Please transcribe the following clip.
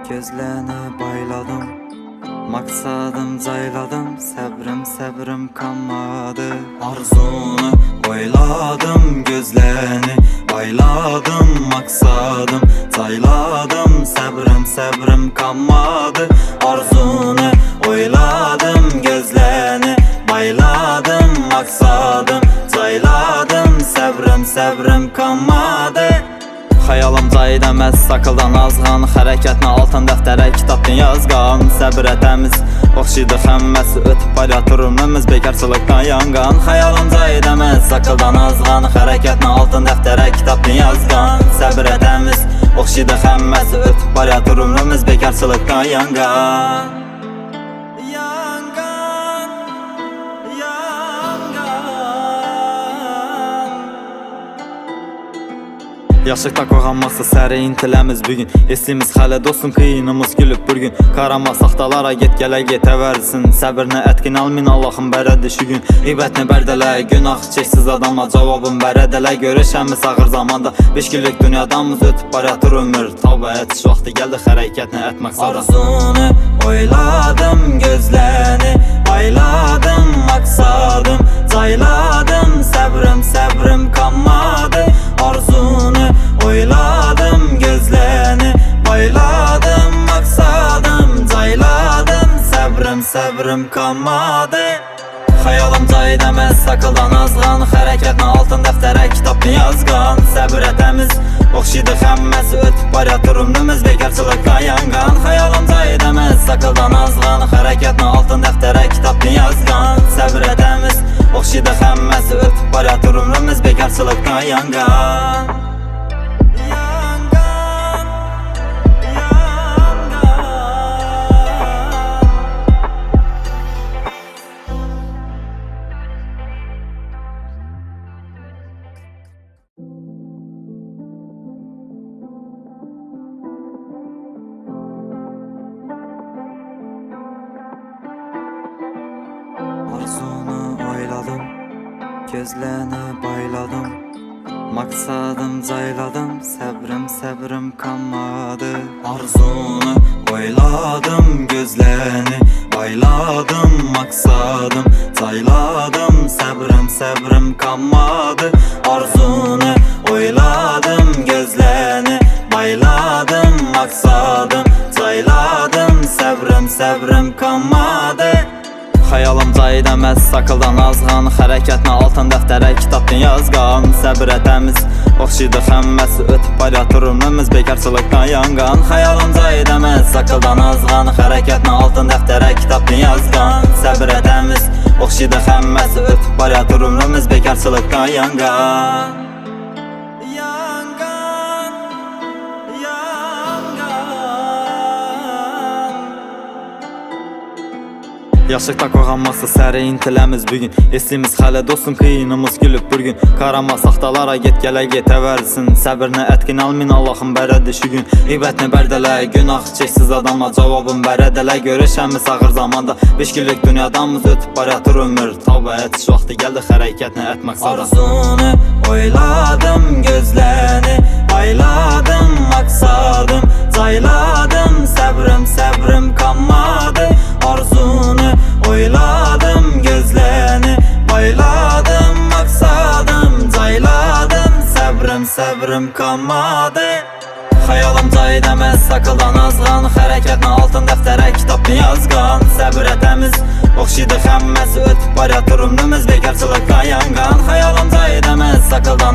Gözlerine bayladım, maksadım cayladım, səbrim kanmadı. Arzunu oyladım, gözlerini bayladım, maksadım cayladım, səbrim kanmadı. Arzunu oyladım, gözlerini bayladım, maksadım cayladım, səbrim kanmadı. Xəyalım cay deməz, sakıldan azğan, hərəkətinə altın dəftərə, kitabdan yazqan. Səbirə təmiz, oxşidı xəmməsi, ötüb var yatırır ömrümüz bekarçılıqdan yanqan. Xəyalım cay deməz, sakıldan azğan, hərəkətinə altın dəftərə, kitabdan yazqan. Səbirə təmiz, oxşidı xəmməsi, ötüb var yatırır ömrümüz bekarçılıqdan yanqan. Yaşıqda qoğanmaqsa səri intiləmiz bugün. Esimiz hələ dostum, qiyinimiz gülüb bir gün. Qarama saxtalara get gələ getə versin. Səbirlə ətkin almin, Allahın bərədi şu gün. İbətini bərdələ, günah çəksiz adama cavabın bərədələ. Görüşəmiz ağır zamanda, 5 günlük dünyadamız ötüb var yatır ömür. Tavba etiş vaxtı gəldi, xərəkətinə ət məqsada. Arzunu oyladım, gözlərini bayladım, maksadım cayladım, səbrim kanmadı. Arzunu oyladım, gözlerini bayladım, maksadım cayladım, səbrim kanmadı. Xəyalım cay deməz, sakıldan azğan, hərəkətinə altın dəftərə, kitabdan yazqan. Səbirə təmiz, oxşidı xəmməsi, ötüb var yatır ömrümüz bekarçılıqdan yanqan. Xəyalım cay deməz, sakıldan azğan, hərəkətinə altın dəftərə, kitabdan yazqan. Səbirə təmiz, oxşidı xəmməsi, ötüb var yatır ömrümüz bekarçılıqdan yanqan. Arzunu oyladım, gözlerini bayladım, maksadım cayladım, səbrim kanmadı. Arzunu oyladım, gözlerini bayladım, maksadım cayladım, səbrim kanmadı. Arzunu oyladım, gözlerini bayladım, maksadım cayladım, səbrim kanmadı. Xəyalım cay deməz, sakıldan azğan, hərəkətinə altın dəftərə, kitabdan yazqan. Səbirə təmiz, oxşidı xəmməsi, ötüb var yatır ömrümüz bekarçılıqdan yanqan. Xəyalım cay deməz, sakıldan azğan, hərəkətinə altın dəftərə, kitabdan yazqan. Səbirə təmiz, oxşidı xəmməsi, ötüb var yatır ömrümüz bekarçılıqdan yanqan. Yaşıqda qoğanmaqsa səri intiləmiz bugün. Esimiz hələ dostum, qiyinimiz gülüb bir gün. Qarama saxtalara get gələ getə versin. Səbirlə ətkin almin, Allahın bərədi şu gün. İbətini bərdələ, günah çəksiz adama cavabın bərədələ. Görüşəmiz ağır zamanda, 5 günlük dünyadamız ötüb var yatır ömür. Tavba etiş vaxtı gəldi, xərəkətinə ət məqsada. Arzunu oyladım, gözlərini bayladım, maksadım cayladım, səbrim kanmadı. Arzunu oyladım, gözlerini bayladım, maksadım cayladım, səbrim kanmadı. Xəyalım cay deməz, sakıldan azğan, hərəkətinə altın dəftərə, kitabdan yazqan. Səbirə təmiz, oxşidı xəmməsi, ötüb var yatır ömrümüz bekarçılıqdan yanqan. Xəyalım cay deməz, sakıldan